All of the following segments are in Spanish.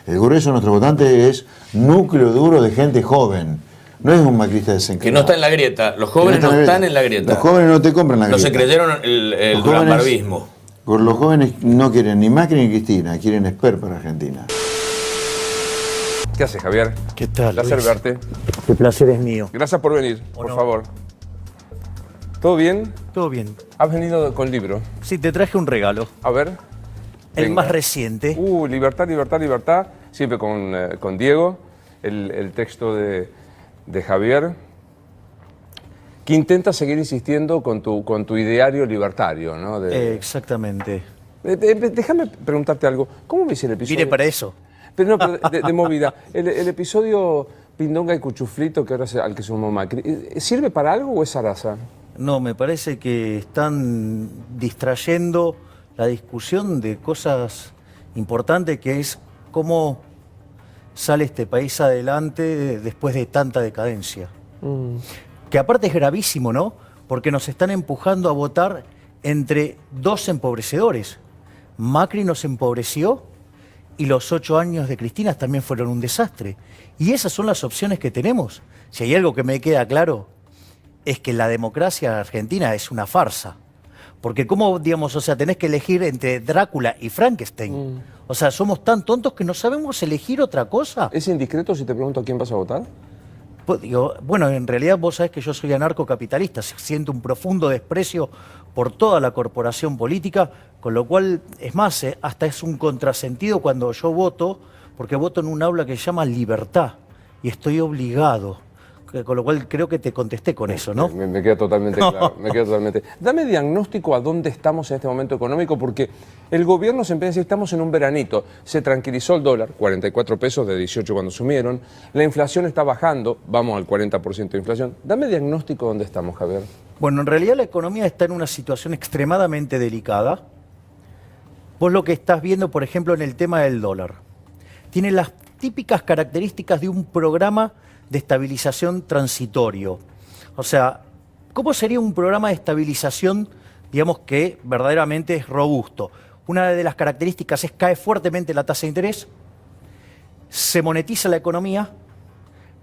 El grueso de nuestro votante es núcleo duro de gente joven. No es un macrista desencarnado. Que no está en la grieta. Los jóvenes no están en la grieta. Los jóvenes no te compran la grieta. No se creyeron el duranbarbismo. Los jóvenes no quieren ni Macri ni Cristina, quieren Esper para Argentina. ¿Qué haces, Javier? ¿Qué tal, Placer Luis? verte. El placer es mío. Gracias por venir, por no. favor. ¿Todo bien? Todo bien. Has venido con libro. Sí, te traje un regalo. A ver. El Venga. más reciente. Libertad, libertad, libertad. Siempre con Diego. El texto de Javier, que intenta seguir insistiendo con tu ideario libertario, ¿no? Exactamente. Déjame preguntarte algo. ¿Cómo ves el episodio? Vine para eso. Pero no, de movida. El episodio Pindonga y Cuchuflito, que ahora al que sumó Macri, ¿sirve para algo o es zaraza? No, me parece que están distrayendo la discusión de cosas importantes, que es cómo sale este país adelante después de tanta decadencia. Que aparte es gravísimo, ¿no? Porque nos están empujando a votar entre dos empobrecedores. Macri nos empobreció y los 8 años de Cristina también fueron un desastre. Y esas son las opciones que tenemos. Si hay algo que me queda claro, es que la democracia argentina es una farsa. Porque cómo, digamos, o sea, tenés que elegir entre Drácula y Frankenstein. O sea, somos tan tontos que no sabemos elegir otra cosa. ¿Es indiscreto si te pregunto a quién vas a votar? Pues, digo, bueno, en realidad vos sabés que yo soy anarcocapitalista, siento un profundo desprecio por toda la corporación política, con lo cual, es más, hasta es un contrasentido cuando yo voto, porque voto en un aula que se llama libertad, y estoy obligado. Con lo cual creo que te contesté con eso, ¿no? Me queda totalmente claro, me queda totalmente. Dame diagnóstico a dónde estamos en este momento económico, porque el gobierno se empieza a decir, estamos en un veranito, se tranquilizó el dólar, 44 pesos de 18 cuando sumieron, la inflación está bajando, vamos al 40% de inflación. Dame diagnóstico dónde estamos, Javier. Bueno, en realidad la economía está en una situación extremadamente delicada. Vos lo que estás viendo, por ejemplo, en el tema del dólar, tiene las típicas características de un programa de estabilización transitorio. O sea, ¿cómo sería un programa de estabilización, digamos, que verdaderamente es robusto? Una de las características es cae fuertemente la tasa de interés, se monetiza la economía,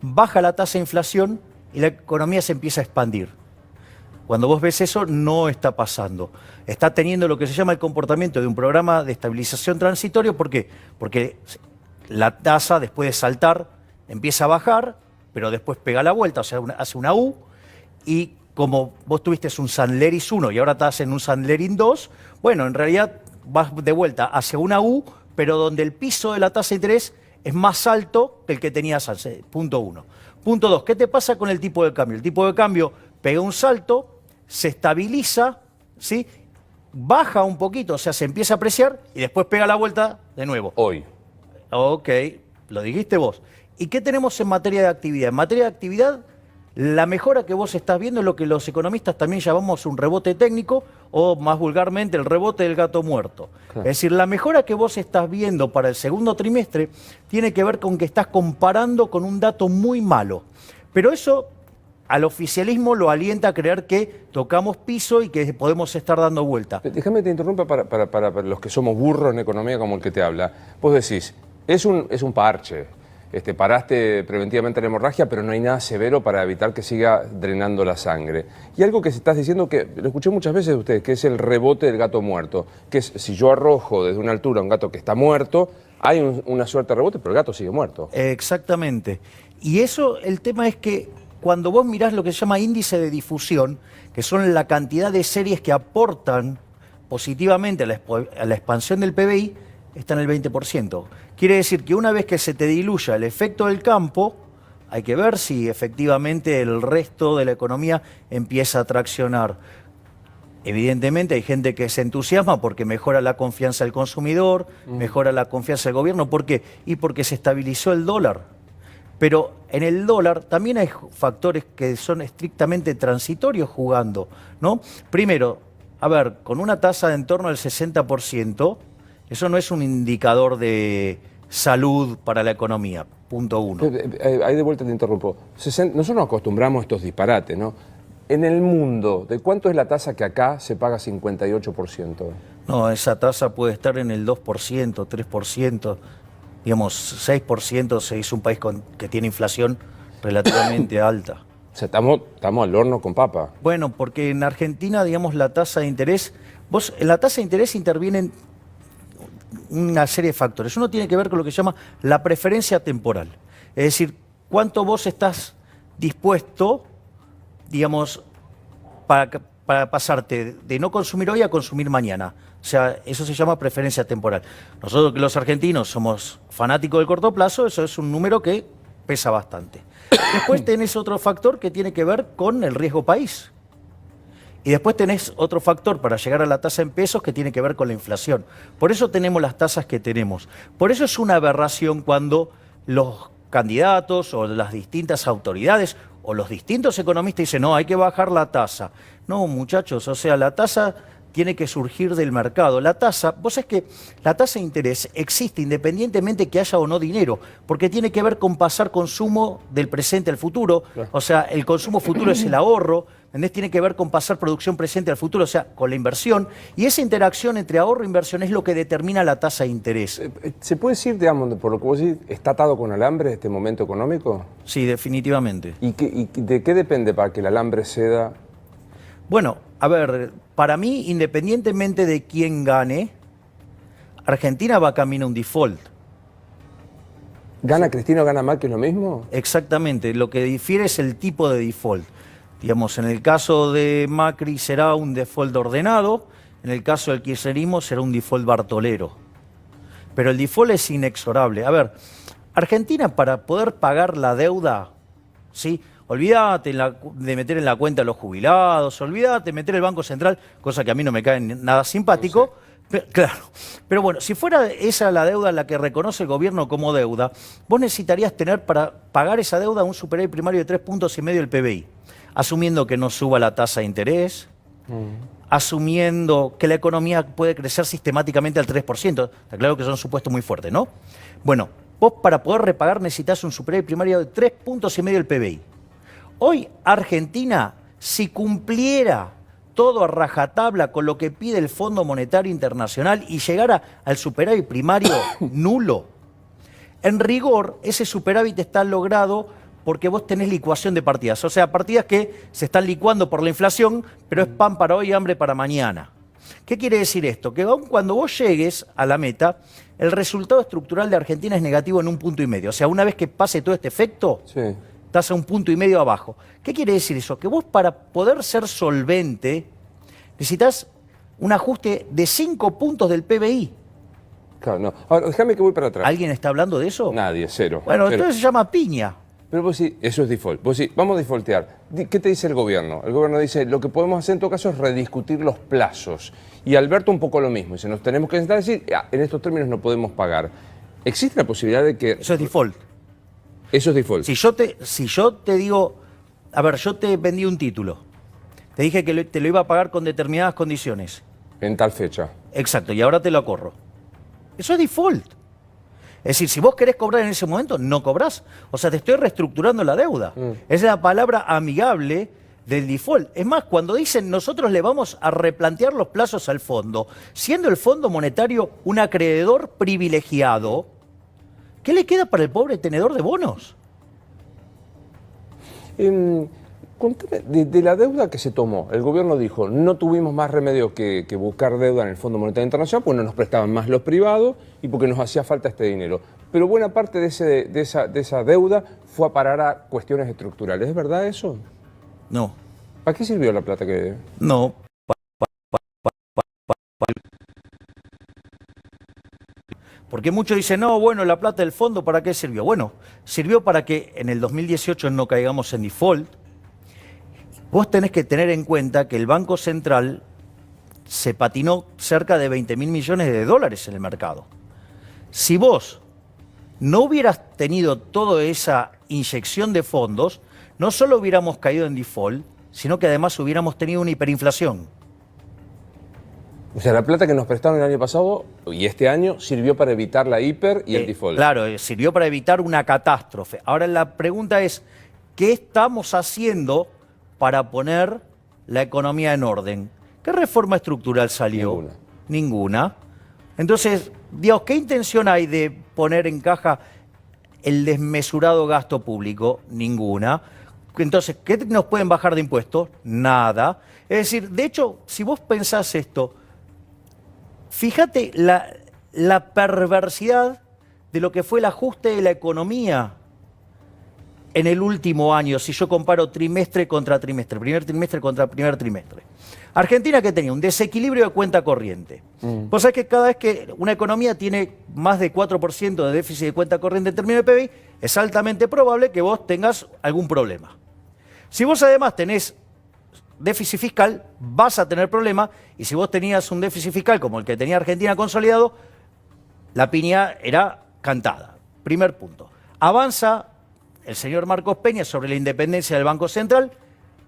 baja la tasa de inflación y la economía se empieza a expandir. Cuando vos ves eso, no está pasando. Está teniendo lo que se llama el comportamiento de un programa de estabilización transitorio. ¿Por qué? Porque la tasa, después de saltar, empieza a bajar, pero después pega la vuelta, o sea, hace una U, y como vos tuviste un Sandleris 1 y ahora estás en un Sandlerin 2, bueno, en realidad vas de vuelta hacia una U, pero donde el piso de la tasa de interés es más alto que el que tenías hace, punto 1. Punto 2, ¿qué te pasa con el tipo de cambio? El tipo de cambio pega un salto, se estabiliza, ¿sí? Baja un poquito, o sea, se empieza a apreciar y después pega la vuelta de nuevo. Hoy. Ok, lo dijiste vos. ¿Y qué tenemos en materia de actividad? En materia de actividad, la mejora que vos estás viendo es lo que los economistas también llamamos un rebote técnico, o más vulgarmente el rebote del gato muerto. Claro. Es decir, la mejora que vos estás viendo para el segundo trimestre tiene que ver con que estás comparando con un dato muy malo. Pero eso al oficialismo lo alienta a creer que tocamos piso y que podemos estar dando vuelta. Déjame te interrumpa para los que somos burros en economía como el que te habla. Vos decís, es un parche. Paraste preventivamente la hemorragia, pero no hay nada severo para evitar que siga drenando la sangre. Y algo que se estás diciendo, que lo escuché muchas veces de ustedes, que es el rebote del gato muerto, que es si yo arrojo desde una altura a un gato que está muerto, hay una suerte de rebote, pero el gato sigue muerto. Exactamente. Y eso, el tema es que cuando vos mirás lo que se llama índice de difusión, que son la cantidad de series que aportan positivamente a la expansión del PBI, está en el 20%. Quiere decir que una vez que se te diluya el efecto del campo, hay que ver si efectivamente el resto de la economía empieza a traccionar. Evidentemente hay gente que se entusiasma porque mejora la confianza del consumidor, mejora la confianza del gobierno. ¿Por qué? Y porque se estabilizó el dólar. Pero en el dólar también hay factores que son estrictamente transitorios jugando, ¿no? Primero, a ver, con una tasa de en torno al 60%, eso no es un indicador de salud para la economía, punto 1. Ahí de vuelta te interrumpo. Nosotros nos acostumbramos a estos disparates, ¿no? En el mundo, ¿de cuánto es la tasa que acá se paga 58%? No, esa tasa puede estar en el 2%, 3%. digamos, 6% se hizo un país que tiene inflación relativamente alta. O sea, estamos al horno con papa. Bueno, porque en Argentina, digamos, la tasa de interés, en la tasa de interés intervienen una serie de factores. Uno tiene que ver con lo que se llama la preferencia temporal. Es decir, cuánto vos estás dispuesto, digamos, para pasarte de no consumir hoy a consumir mañana. O sea, eso se llama preferencia temporal. Nosotros que los argentinos somos fanáticos del corto plazo, eso es un número que pesa bastante. Después tenés otro factor que tiene que ver con el riesgo país. Y después tenés otro factor para llegar a la tasa en pesos que tiene que ver con la inflación. Por eso tenemos las tasas que tenemos. Por eso es una aberración cuando los candidatos o las distintas autoridades o los distintos economistas dicen, no, hay que bajar la tasa. No, muchachos, o sea, la tasa tiene que surgir del mercado. La tasa, vos sabés que la tasa de interés existe independientemente que haya o no dinero, porque tiene que ver con pasar consumo del presente al futuro. Claro. O sea, el consumo futuro es el ahorro, ¿entendés? Tiene que ver con pasar producción presente al futuro, o sea, con la inversión. Y esa interacción entre ahorro e inversión es lo que determina la tasa de interés. ¿Se puede decir, digamos, por lo que vos decís, está atado con alambre este momento económico? Sí, definitivamente. ¿Y de qué depende para que el alambre ceda? Bueno, a ver, para mí, independientemente de quién gane, Argentina va camino a un default. ¿Gana Cristina o gana Macri, es lo mismo? Exactamente, lo que difiere es el tipo de default. Digamos, en el caso de Macri será un default ordenado, en el caso del kirchnerismo será un default bartolero. Pero el default es inexorable. A ver, Argentina para poder pagar la deuda, ¿sí? Olvídate de meter en la cuenta a los jubilados, olvídate de meter el Banco Central, cosa que a mí no me cae nada simpático. Claro, pero bueno, si fuera esa la deuda la que reconoce el gobierno como deuda, vos necesitarías tener para pagar esa deuda un superávit primario de 3,5 puntos del PBI, asumiendo que no suba la tasa de interés, asumiendo que la economía puede crecer sistemáticamente al 3%. Está claro que son supuestos muy fuertes, ¿no? Bueno, vos para poder repagar necesitas un superávit primario de 3,5 puntos del PBI. Hoy Argentina, si cumpliera todo a rajatabla con lo que pide el Fondo Monetario Internacional y llegara al superávit primario nulo, en rigor ese superávit está logrado porque vos tenés licuación de partidas. O sea, partidas que se están licuando por la inflación, pero es pan para hoy, hambre para mañana. ¿Qué quiere decir esto? Que aun cuando vos llegues a la meta, el resultado estructural de Argentina es negativo en 1,5 puntos. O sea, una vez que pase todo este efecto, sí, estás a 1,5 puntos abajo. ¿Qué quiere decir eso? Que vos para poder ser solvente necesitas un ajuste de 5 puntos del PBI. Claro, no. Ahora, déjame que voy para atrás. ¿Alguien está hablando de eso? Nadie, cero. Bueno, entonces se llama piña. Pero vos sí, eso es default. Vos sí, vamos a defaultear. ¿Qué te dice el gobierno? El gobierno dice, lo que podemos hacer en todo caso es rediscutir los plazos. Y Alberto un poco lo mismo. Dice, nos tenemos que sentar y decir, en estos términos no podemos pagar. ¿Existe la posibilidad de que... Eso es default. Eso es default. Si yo te digo, a ver, yo te vendí un título. Te dije que te lo iba a pagar con determinadas condiciones. En tal fecha. Exacto, y ahora te lo acorro. Eso es default. Es decir, si vos querés cobrar en ese momento, no cobrás. O sea, te estoy reestructurando la deuda. Esa es la palabra amigable del default. Es más, cuando dicen nosotros le vamos a replantear los plazos al fondo, siendo el Fondo Monetario un acreedor privilegiado, ¿qué le queda para el pobre tenedor de bonos? Contame, de la deuda que se tomó, el gobierno dijo, no tuvimos más remedio que buscar deuda en el Fondo Monetario Internacional porque no nos prestaban más los privados y porque nos hacía falta este dinero. Pero buena parte de esa deuda fue a parar a cuestiones estructurales. ¿Es verdad eso? No. ¿Para qué sirvió la plata que...? No. Porque muchos dicen, no, bueno, la plata del fondo, ¿para qué sirvió? Bueno, sirvió para que en el 2018 no caigamos en default. Vos tenés que tener en cuenta que el Banco Central se patinó cerca de 20.000 millones de dólares en el mercado. Si vos no hubieras tenido toda esa inyección de fondos, no solo hubiéramos caído en default, sino que además hubiéramos tenido una hiperinflación. O sea, la plata que nos prestaron el año pasado y este año sirvió para evitar la hiper y el default. Claro, sirvió para evitar una catástrofe. Ahora la pregunta es, ¿qué estamos haciendo para poner la economía en orden? ¿Qué reforma estructural salió? Ninguna. Ninguna. Entonces, Digamos, ¿qué intención hay de poner en caja el desmesurado gasto público? Ninguna. Entonces, ¿qué nos pueden bajar de impuestos? Nada. Es decir, de hecho, si vos pensás esto, fíjate la perversidad de lo que fue el ajuste de la economía en el último año, si yo comparo trimestre contra trimestre, primer trimestre contra primer trimestre. Argentina, que tenía un desequilibrio de cuenta corriente. Vos sabés que cada vez que una economía tiene más de 4% de déficit de cuenta corriente en términos de PBI, es altamente probable que vos tengas algún problema. Si vos además tenés déficit fiscal, vas a tener problemas, y si vos tenías un déficit fiscal como el que tenía Argentina consolidado, la piña era cantada. Primer punto. Avanza el señor Marcos Peña sobre la independencia del Banco Central,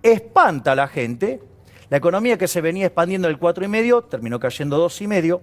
espanta a la gente, la economía que se venía expandiendo del 4,5 terminó cayendo 2,5,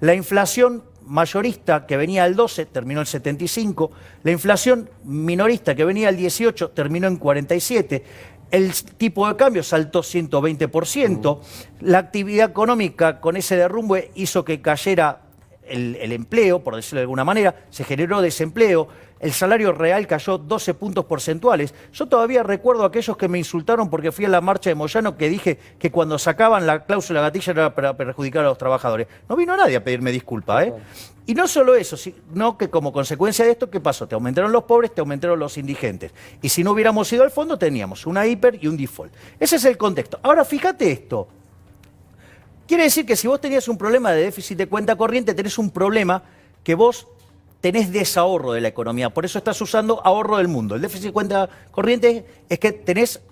la inflación mayorista que venía al 12 terminó en 75, la inflación minorista que venía al 18 terminó en 47, el tipo de cambio saltó 120%, la actividad económica con ese derrumbe hizo que cayera el empleo, por decirlo de alguna manera, se generó desempleo, el salario real cayó 12 puntos porcentuales. Yo todavía recuerdo a aquellos que me insultaron porque fui a la marcha de Moyano que dije que cuando sacaban la cláusula gatilla era para perjudicar a los trabajadores. No vino nadie a pedirme disculpas, ¿eh? Y no solo eso, sino que como consecuencia de esto, ¿qué pasó? Te aumentaron los pobres, te aumentaron los indigentes. Y si no hubiéramos ido al fondo, teníamos una hiper y un default. Ese es el contexto. Ahora, fíjate esto. Quiere decir que si vos tenías un problema de déficit de cuenta corriente, tenés un problema que vos tenés desahorro de la economía. Por eso estás usando ahorro del mundo. El déficit de cuenta corriente es que tenés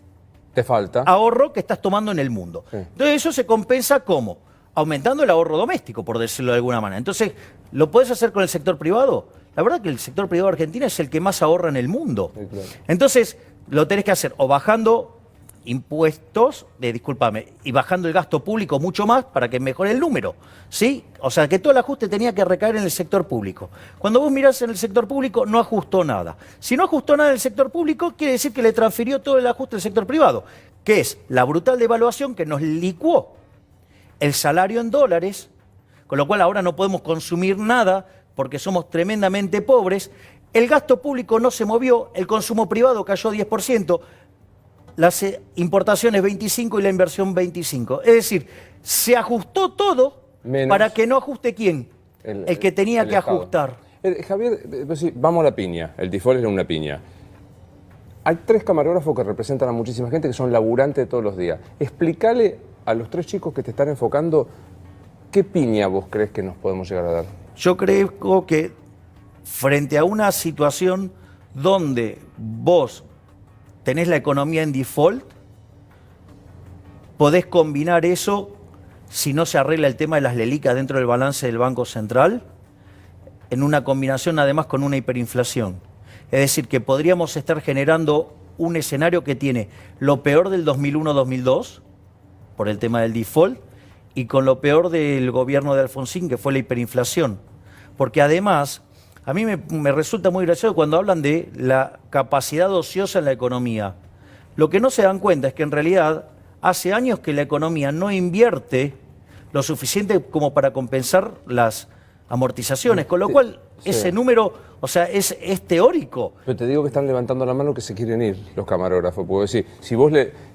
te falta ahorro que estás tomando en el mundo. Sí. Entonces eso se compensa ¿cómo? Aumentando el ahorro doméstico, por decirlo de alguna manera. Entonces, ¿lo podés hacer con el sector privado? La verdad que el sector privado argentino es el que más ahorra en el mundo. Sí, claro. Entonces, lo tenés que hacer o bajando impuestos, discúlpame, y bajando el gasto público mucho más para que mejore el número, ¿sí? O sea, que todo el ajuste tenía que recaer en el sector público. Cuando vos mirás en el sector público, no ajustó nada. Si no ajustó nada en el sector público, quiere decir que le transfirió todo el ajuste al sector privado, que es la brutal devaluación que nos licuó el salario en dólares, con lo cual ahora no podemos consumir nada porque somos tremendamente pobres, el gasto público no se movió, el consumo privado cayó 10%, las importaciones 25 y la inversión 25. Es decir, se ajustó todo menos para que no ajuste ¿quién? El que tenía que Estado ajustar. Javier, vamos a la piña. El default era una piña. Hay 3 camarógrafos que representan a muchísima gente que son laburantes de todos los días. Explícale a los 3 chicos que te están enfocando qué piña vos crees que nos podemos llegar a dar. Yo creo que frente a una situación donde vos tenés la economía en default, podés combinar eso, si no se arregla el tema de las lelicas dentro del balance del Banco Central, en una combinación además con una hiperinflación. Es decir, que podríamos estar generando un escenario que tiene lo peor del 2001-2002, por el tema del default, y con lo peor del gobierno de Alfonsín, que fue la hiperinflación. Porque además, a mí me resulta muy gracioso cuando hablan de la capacidad ociosa en la economía. Lo que no se dan cuenta es que en realidad hace años que la economía no invierte lo suficiente como para compensar las amortizaciones, con lo cual ese número, o sea, es teórico. Pero te digo que están levantando la mano que se quieren ir los camarógrafos, porque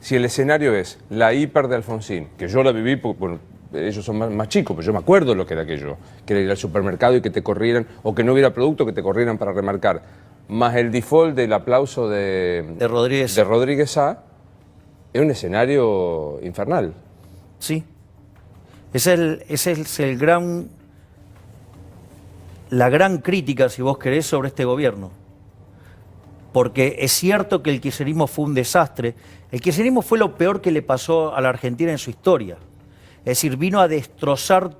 si el escenario es la hiper de Alfonsín, que yo la viví, bueno, ellos son más chicos, pero yo me acuerdo lo que era aquello, que era ir al supermercado y que te corrieran, o que no hubiera producto, que te corrieran para remarcar, más el default del aplauso de Rodríguez A, es un escenario infernal. Sí, ese es la gran crítica, si vos querés, sobre este gobierno. Porque es cierto que el kirchnerismo fue un desastre. El kirchnerismo fue lo peor que le pasó a la Argentina en su historia. Es decir, vino a destrozar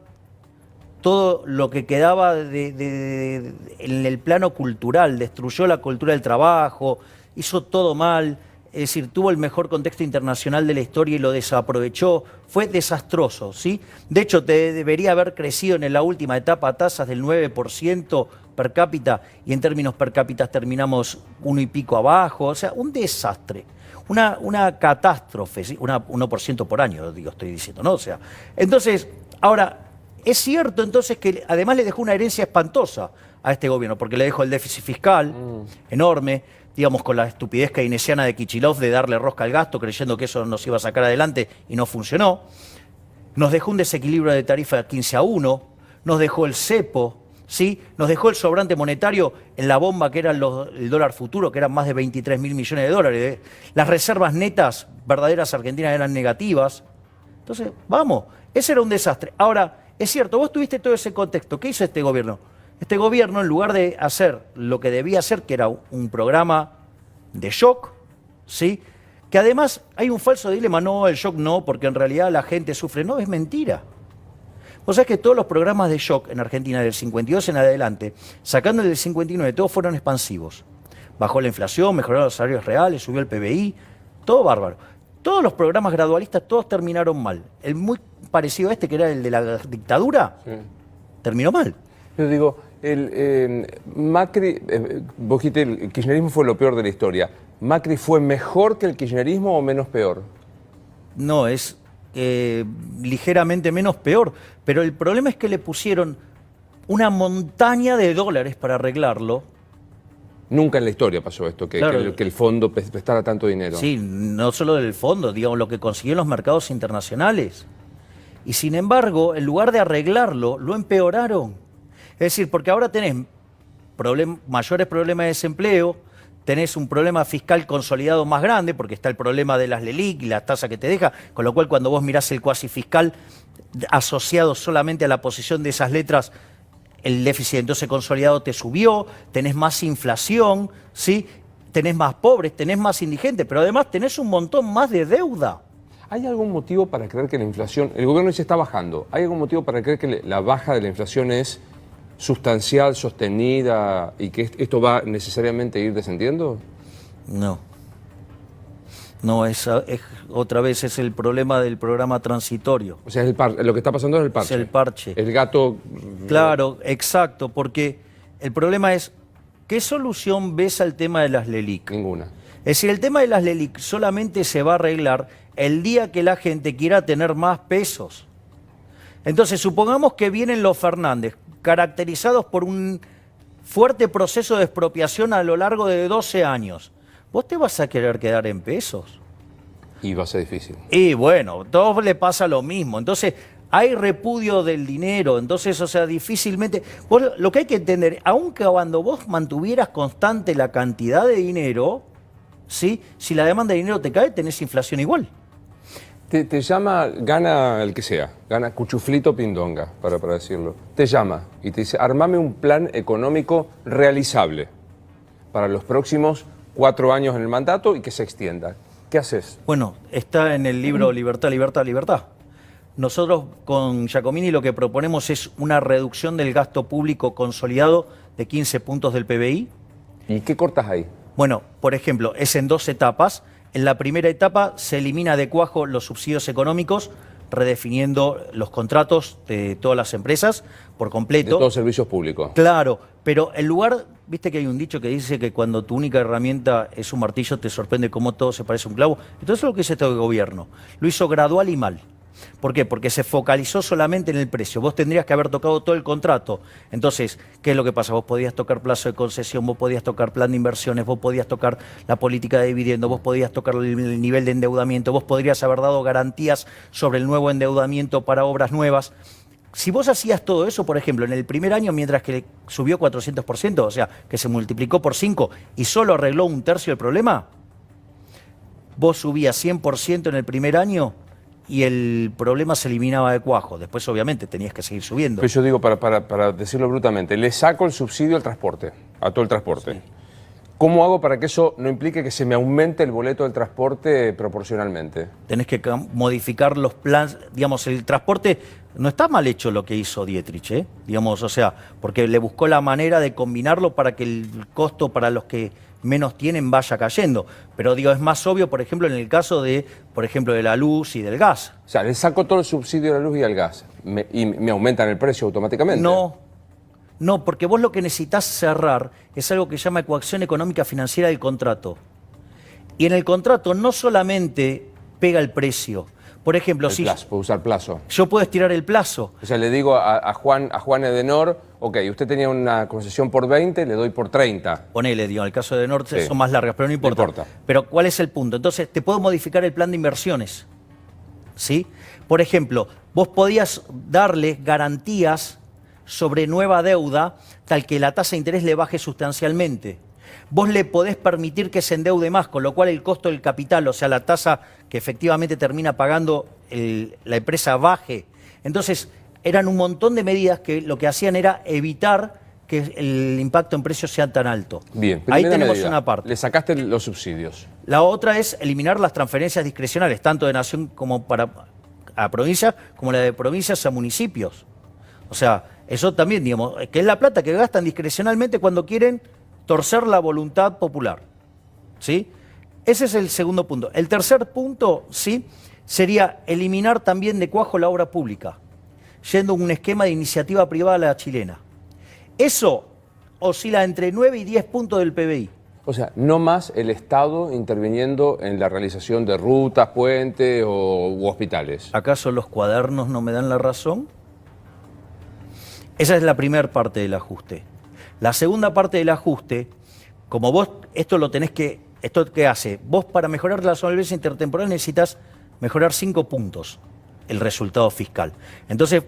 todo lo que quedaba en el plano cultural, destruyó la cultura del trabajo, hizo todo mal, es decir, tuvo el mejor contexto internacional de la historia y lo desaprovechó, fue desastroso, ¿sí? De hecho, te debería haber crecido en la última etapa tasas del 9% per cápita y en términos per cápita terminamos 1 y pico abajo, o sea, un desastre. Una catástrofe, ¿sí? 1% por año, estoy diciendo, ¿no? O sea, entonces, ahora, es cierto entonces que además le dejó una herencia espantosa a este gobierno, porque le dejó el déficit fiscal enorme, digamos, con la estupidez keynesiana de Kicillof de darle rosca al gasto, creyendo que eso nos iba a sacar adelante y no funcionó. Nos dejó un desequilibrio de tarifa de 15-1, nos dejó el cepo, ¿sí? Nos dejó el sobrante monetario en la bomba que era el dólar futuro, que eran más de 23.000 millones de dólares. Las reservas netas verdaderas argentinas eran negativas. Entonces, vamos, ese era un desastre. Ahora, es cierto, vos tuviste todo ese contexto. ¿Qué hizo este gobierno? Este gobierno, en lugar de hacer lo que debía hacer, que era un programa de shock, ¿sí? Que además hay un falso dilema, no, el shock no, porque en realidad la gente sufre. No, es mentira. Vos sabés que todos los programas de shock en Argentina del 52 en adelante, sacando el del 59, todos fueron expansivos. Bajó la inflación, mejoraron los salarios reales, subió el PBI, todo bárbaro. Todos los programas gradualistas, todos terminaron mal. El muy parecido a este, que era el de la dictadura, sí, terminó mal. Yo digo, Macri, vos dijiste, el kirchnerismo fue lo peor de la historia. ¿Macri fue mejor que el kirchnerismo o menos peor? No, es ligeramente menos peor. Pero el problema es que le pusieron una montaña de dólares para arreglarlo. Nunca en la historia pasó esto, que el fondo prestara tanto dinero. Sí, no solo del fondo, digamos, lo que consiguió en los mercados internacionales. Y sin embargo, en lugar de arreglarlo, lo empeoraron. Es decir, porque ahora tenés mayores problemas de desempleo, tenés un problema fiscal consolidado más grande, porque está el problema de las LELIQ y la tasa que te deja, con lo cual cuando vos mirás el cuasi fiscal asociado solamente a la posición de esas letras, el déficit entonces consolidado te subió, tenés más inflación, ¿sí? Tenés más pobres, tenés más indigentes, pero además tenés un montón más de deuda. ¿Hay algún motivo para creer que la inflación, el gobierno dice está bajando, ¿hay algún motivo para creer que la baja de la inflación es sustancial, sostenida y que esto va necesariamente a ir descendiendo? No. No, otra vez es el problema del programa transitorio. O sea, lo que está pasando es el parche. Es el parche. El gato... Claro, exacto, porque el problema es, ¿qué solución ves al tema de las LELIQ? Ninguna. Es decir, el tema de las LELIQ solamente se va a arreglar el día que la gente quiera tener más pesos. Entonces, supongamos que vienen los Fernández, caracterizados por un fuerte proceso de expropiación a lo largo de 12 años. ¿Vos te vas a querer quedar en pesos? Y va a ser difícil. Y bueno, a todos le pasa lo mismo. Entonces, hay repudio del dinero. Entonces, o sea, difícilmente... lo que hay que entender, aunque cuando vos mantuvieras constante la cantidad de dinero, ¿sí? Si la demanda de dinero te cae, tenés inflación igual. Te llama, gana el que sea, gana Cuchuflito Pindonga, para decirlo. Te llama y te dice, armame un plan económico realizable para los próximos 4 años en el mandato y que se extienda. ¿Qué haces? Bueno, está en el libro Libertad, Libertad, Libertad. Nosotros con Giacomini lo que proponemos es una reducción del gasto público consolidado de 15 puntos del PBI. ¿Y qué cortas ahí? Bueno, por ejemplo, es en 2 etapas. En la primera etapa se elimina de cuajo los subsidios económicos, redefiniendo los contratos de todas las empresas por completo. De todos servicios públicos. Claro, pero en lugar, viste que hay un dicho que dice que cuando tu única herramienta es un martillo te sorprende cómo todo se parece a un clavo. Entonces lo que hizo este gobierno, lo hizo gradual y mal. ¿Por qué? Porque se focalizó solamente en el precio. Vos tendrías que haber tocado todo el contrato. Entonces, ¿qué es lo que pasa? Vos podías tocar plazo de concesión, vos podías tocar plan de inversiones, vos podías tocar la política de dividendos, vos podías tocar el nivel de endeudamiento, vos podrías haber dado garantías sobre el nuevo endeudamiento para obras nuevas. Si vos hacías todo eso, por ejemplo, en el primer año, mientras que subió 400%, o sea, que se multiplicó por 5 y solo arregló 1/3 del problema, vos subías 100% en el primer año y el problema se eliminaba de cuajo. Después, obviamente, tenías que seguir subiendo. Pero yo digo, para decirlo brutalmente, le saco el subsidio al transporte, a todo el transporte. Sí. ¿Cómo hago para que eso no implique que se me aumente el boleto del transporte proporcionalmente? Tenés que modificar los planes. Digamos, el transporte no está mal hecho lo que hizo Dietrich, ¿eh? Digamos, o sea, porque le buscó la manera de combinarlo para que el costo para los que menos tienen vaya cayendo. Pero digo, es más obvio, por ejemplo, en el caso de, por ejemplo, de la luz y del gas. O sea, le saco todo el subsidio a la luz y al gas y me aumentan el precio automáticamente. No, porque vos lo que necesitas cerrar es algo que se llama coacción económica financiera del contrato. Y en el contrato no solamente pega el precio, Por ejemplo, El plazo, puedo usar plazo. yo puedo estirar el plazo. O sea, le digo a Juan Edenor, ok, usted tenía una concesión por 20, le doy por 30. Ponele, digo, en el caso de Norte Sí. son más largas, pero no importa. No importa. Pero ¿cuál es el punto? Entonces, te puedo modificar el plan de inversiones. ¿Sí? Por ejemplo, vos podías darle garantías sobre nueva deuda tal que la tasa de interés le baje sustancialmente. Vos le podés permitir que se endeude más, con lo cual el costo del capital, o sea, la tasa que efectivamente termina pagando la empresa baje. Entonces, eran un montón de medidas que lo que hacían era evitar que el impacto en precios sea tan alto. Bien, ahí primera tenemos medida. una parte. Le sacaste los subsidios. La otra es eliminar las transferencias discrecionales, tanto de nación como a provincia, como la de provincias a municipios. O sea, eso también, digamos, que es la plata que gastan discrecionalmente cuando quieren torcer la voluntad popular. ¿Sí? Ese es el segundo punto. El tercer punto, ¿sí?, sería eliminar también de cuajo la obra pública, yendo a un esquema de iniciativa privada a la chilena. Eso oscila entre 9 y 10 puntos del PBI. O sea, no más el Estado interviniendo en la realización de rutas, puentes u hospitales. ¿Acaso los cuadernos no me dan la razón? Esa es la primera parte del ajuste. La segunda parte del ajuste, como vos esto lo tenés que, ¿esto qué hace? Vos para mejorar la solvencia intertemporal necesitas mejorar 5 puntos el resultado fiscal. Entonces,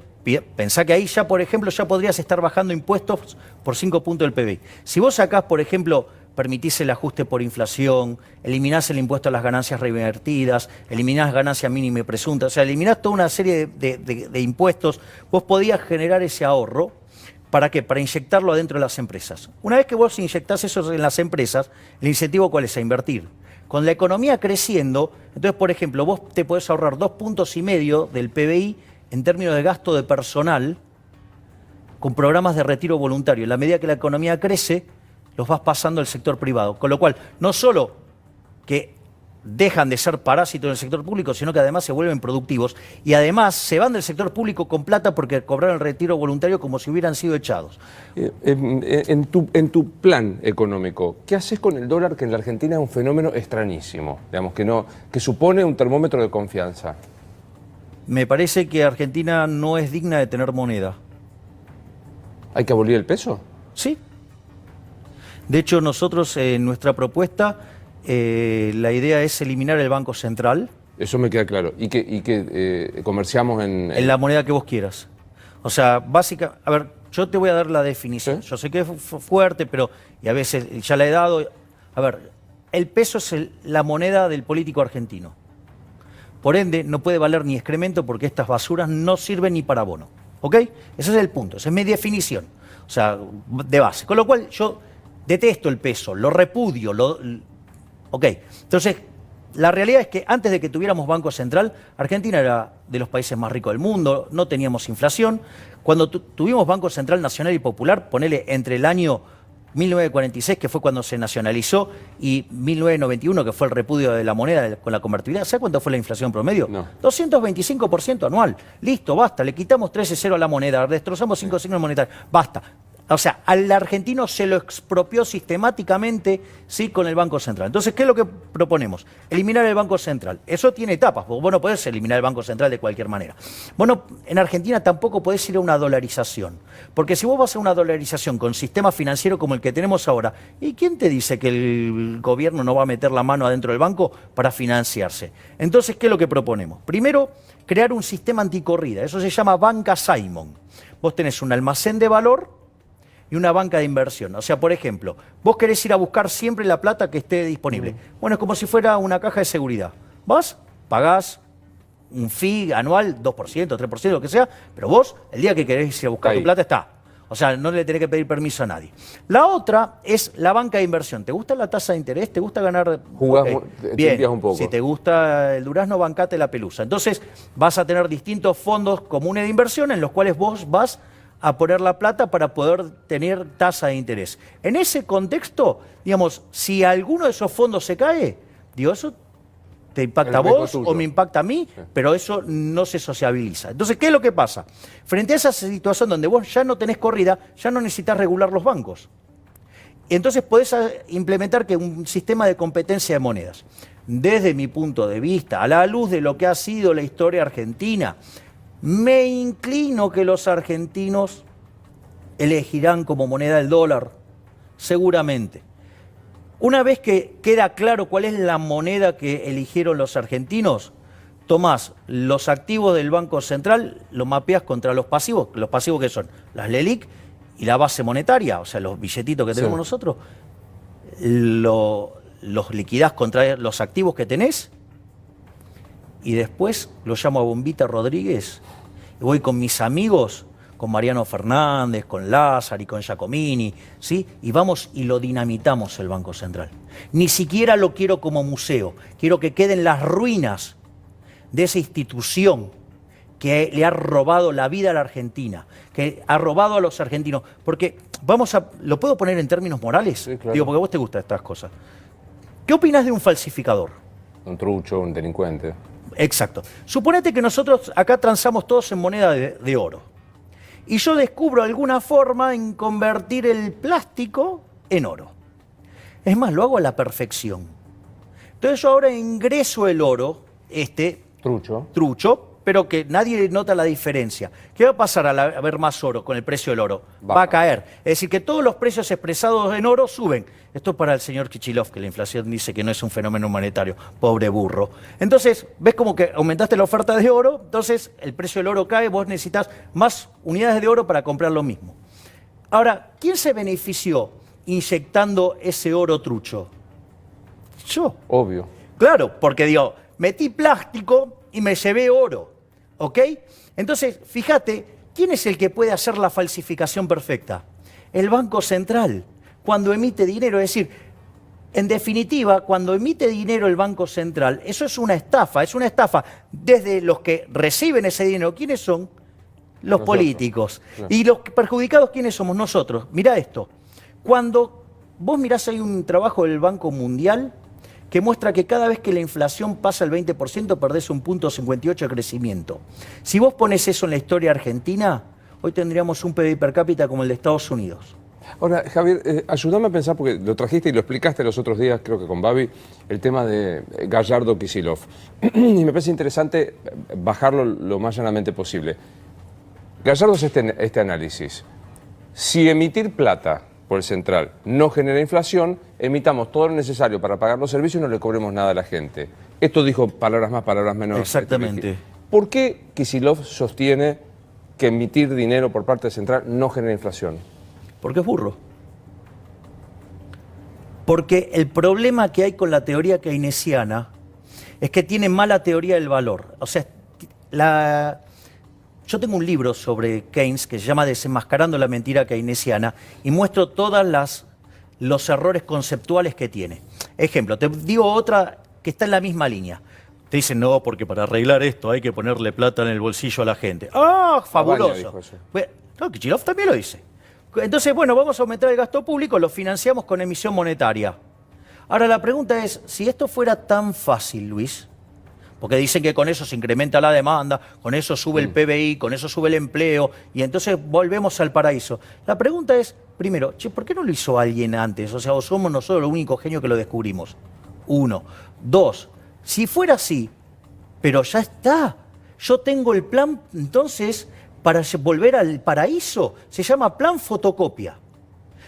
pensá que ahí ya, por ejemplo, ya podrías estar bajando impuestos por 5 puntos del PBI. Si vos sacás, por ejemplo, permitís el ajuste por inflación, eliminás el impuesto a las ganancias reinvertidas, eliminás ganancia mínima y presunta, o sea, eliminás toda una serie de impuestos, vos podías generar ese ahorro. ¿Para qué? Para inyectarlo adentro de las empresas. Una vez que vos inyectás eso en las empresas, el incentivo ¿cuál es? A invertir. Con la economía creciendo, entonces, por ejemplo, vos te podés ahorrar 2,5 puntos del PBI en términos de gasto de personal con programas de retiro voluntario. En la medida que la economía crece, los vas pasando al sector privado. Con lo cual, no solo que dejan de ser parásitos en el sector público, sino que además se vuelven productivos y además se van del sector público con plata porque cobraron el retiro voluntario como si hubieran sido echados. En tu plan económico, ¿qué haces con el dólar que en la Argentina es un fenómeno extrañísimo? Digamos, que supone un termómetro de confianza. Me parece que Argentina no es digna de tener moneda. ¿Hay que abolir el peso? Sí. De hecho, nosotros en nuestra propuesta la idea es eliminar el Banco Central. Eso me queda claro. Y que comerciamos en la moneda que vos quieras. O sea, básicamente, a ver, yo te voy a dar la definición. ¿Sí? Yo sé que es fuerte, pero y a veces ya la he dado. A ver, el peso es la moneda del político argentino. Por ende, no puede valer ni excremento porque estas basuras no sirven ni para abono. ¿Ok? Ese es el punto, esa es mi definición. O sea, de base. Con lo cual yo detesto el peso, lo repudio, ok, entonces la realidad es que antes de que tuviéramos Banco Central, Argentina era de los países más ricos del mundo, no teníamos inflación. Cuando tuvimos Banco Central Nacional y Popular, ponele entre el año 1946, que fue cuando se nacionalizó, y 1991, que fue el repudio de la moneda con la convertibilidad, ¿sabes cuánto fue la inflación promedio? No. 225% anual. Listo, basta, le quitamos 13,0 a la moneda, destrozamos 5 signos monetarios, basta. O sea, al argentino se lo expropió sistemáticamente, sí, con el Banco Central. Entonces, ¿qué es lo que proponemos? Eliminar el Banco Central. Eso tiene etapas, porque vos no podés eliminar el Banco Central de cualquier manera. Bueno, en Argentina tampoco podés ir a una dolarización. Porque si vos vas a una dolarización con sistema financiero como el que tenemos ahora, ¿y quién te dice que el gobierno no va a meter la mano adentro del banco para financiarse? Entonces, ¿qué es lo que proponemos? Primero, crear un sistema anticorrida. Eso se llama banca Simon. Vos tenés un almacén de valor y una banca de inversión. O sea, por ejemplo, vos querés ir a buscar siempre la plata que esté disponible. Bueno, es como si fuera una caja de seguridad. Vas, pagás un fee anual, 2%, 3%, lo que sea, pero vos, el día que querés ir a buscar tu plata, está. O sea, no le tenés que pedir permiso a nadie. La otra es la banca de inversión. ¿Te gusta la tasa de interés? ¿Te gusta ganar? Jugás, bien, un poco. si te gusta el durazno, bancate la pelusa. Entonces, vas a tener distintos fondos comunes de inversión en los cuales vos vas a poner la plata para poder tener tasa de interés. En ese contexto, digamos, si alguno de esos fondos se cae, digo, eso te impacta a vos o me impacta a mí, pero eso no se sociabiliza. Entonces, ¿qué es lo que pasa? Frente a esa situación donde vos ya no tenés corrida, ya no necesitas regular los bancos. Entonces podés implementar un sistema de competencia de monedas. desde mi punto de vista, a la luz de lo que ha sido la historia argentina, me inclino que los argentinos elegirán como moneda el dólar, seguramente. Una vez que queda claro cuál es la moneda que eligieron los argentinos, tomás los activos del Banco Central, lo mapeás contra los pasivos que son las LELIQ y la base monetaria, o sea, los billetitos que tenemos nosotros, los liquidás contra los activos que tenés y después lo llamo a Bombita Rodríguez y voy con mis amigos, con Mariano Fernández, con Lázaro y con Giacomini, ¿sí? Y vamos y lo dinamitamos el Banco Central. Ni siquiera lo quiero como museo, quiero que queden las ruinas de esa institución que le ha robado la vida a la Argentina, que ha robado a los argentinos. Porque ¿lo puedo poner en términos morales? Sí, claro. Digo, porque a vos te gustan estas cosas. ¿Qué opinás de un falsificador? Un trucho, un delincuente. Exacto. Suponete que nosotros acá transamos todos en moneda de oro. Y yo descubro alguna forma en convertir el plástico en oro. Es más, lo hago a la perfección. Entonces yo ahora ingreso el oro, trucho, pero que nadie nota la diferencia. ¿Qué va a pasar al haber más oro con el precio del oro? Va a caer. Es decir, que todos los precios expresados en oro suben. Esto es para el señor Kichilov, que la inflación dice que no es un fenómeno monetario. Pobre burro. Entonces, ves como que aumentaste la oferta de oro, entonces el precio del oro cae, vos necesitas más unidades de oro para comprar lo mismo. Ahora, ¿quién se benefició inyectando ese oro trucho? Yo. Obvio. Claro, porque digo, metí plástico y me llevé oro, ¿ok? Entonces, fíjate, ¿quién es el que puede hacer la falsificación perfecta? El Banco Central, cuando emite dinero. Es decir, en definitiva, cuando emite dinero el Banco Central, eso es una estafa desde los que reciben ese dinero. ¿Quiénes son? Los políticos. Claro. Y los perjudicados, ¿quiénes somos? Nosotros. Mirá esto. Cuando vos mirás, hay un trabajo del Banco Mundial que muestra que cada vez que la inflación pasa el 20%, perdés un punto 58 de crecimiento. Si vos pones eso en la historia argentina, hoy tendríamos un PIB per cápita como el de Estados Unidos. Ahora, Javier, ayúdame a pensar, porque lo trajiste y lo explicaste los otros días, creo que con Babi, el tema de Gallardo-Kicillof. Y me parece interesante bajarlo lo más llanamente posible. Gallardo es este análisis. Si emitir plata por el central no genera inflación, emitamos todo lo necesario para pagar los servicios y no le cobremos nada a la gente. Esto dijo palabras más, palabras menos. Exactamente. ¿Por qué Kicillof sostiene que emitir dinero por parte del central no genera inflación? Porque es burro. Porque el problema que hay con la teoría keynesiana es que tiene mala teoría del valor. O sea, yo tengo un libro sobre Keynes que se llama Desenmascarando la mentira keynesiana y muestro todos los errores conceptuales que tiene. Ejemplo, te digo otra que está en la misma línea. Te dicen, no, porque para arreglar esto hay que ponerle plata en el bolsillo a la gente. ¡Ah, fabuloso! Bueno, no, Kicillof también lo dice. Entonces, bueno, vamos a aumentar el gasto público, lo financiamos con emisión monetaria. Ahora la pregunta es, si esto fuera tan fácil, Luis, porque dicen que con eso se incrementa la demanda, con eso sube el PBI, con eso sube el empleo, y entonces volvemos al paraíso. La pregunta es, primero, ¿por qué no lo hizo alguien antes? O sea, ¿o somos nosotros los únicos genios que lo descubrimos? Uno. Dos, si fuera así, pero ya está, yo tengo el plan, entonces, para volver al paraíso, se llama plan fotocopia.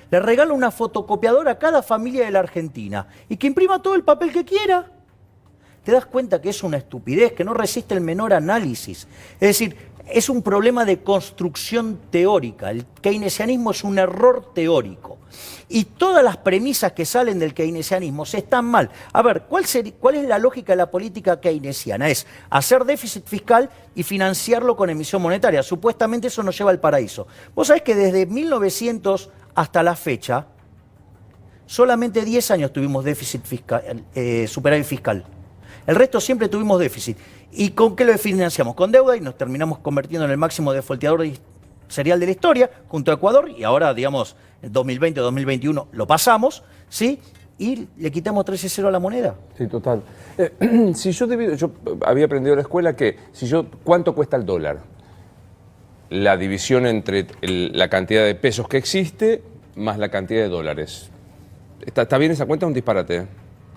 Le regalo una fotocopiadora a cada familia de la Argentina y que imprima todo el papel que quiera. Te das cuenta que es una estupidez, que no resiste el menor análisis. Es decir, es un problema de construcción teórica. El keynesianismo es un error teórico. Y todas las premisas que salen del keynesianismo están mal. A ver, ¿cuál es la lógica de la política keynesiana? Es hacer déficit fiscal y financiarlo con emisión monetaria. Supuestamente eso nos lleva al paraíso. Vos sabés que desde 1900 hasta la fecha, solamente 10 años tuvimos déficit fiscal, superávit fiscal. El resto siempre tuvimos déficit. ¿Y con qué lo financiamos? Con deuda, y nos terminamos convirtiendo en el máximo defaulteador serial de la historia, junto a Ecuador, y ahora, digamos, en 2020 o 2021 lo pasamos, ¿sí? Y le quitamos 13-0 a la moneda. Sí, total. Si yo había aprendido en la escuela que ¿cuánto cuesta el dólar? La división entre la cantidad de pesos que existe más la cantidad de dólares. ¿Está bien esa cuenta o un disparate?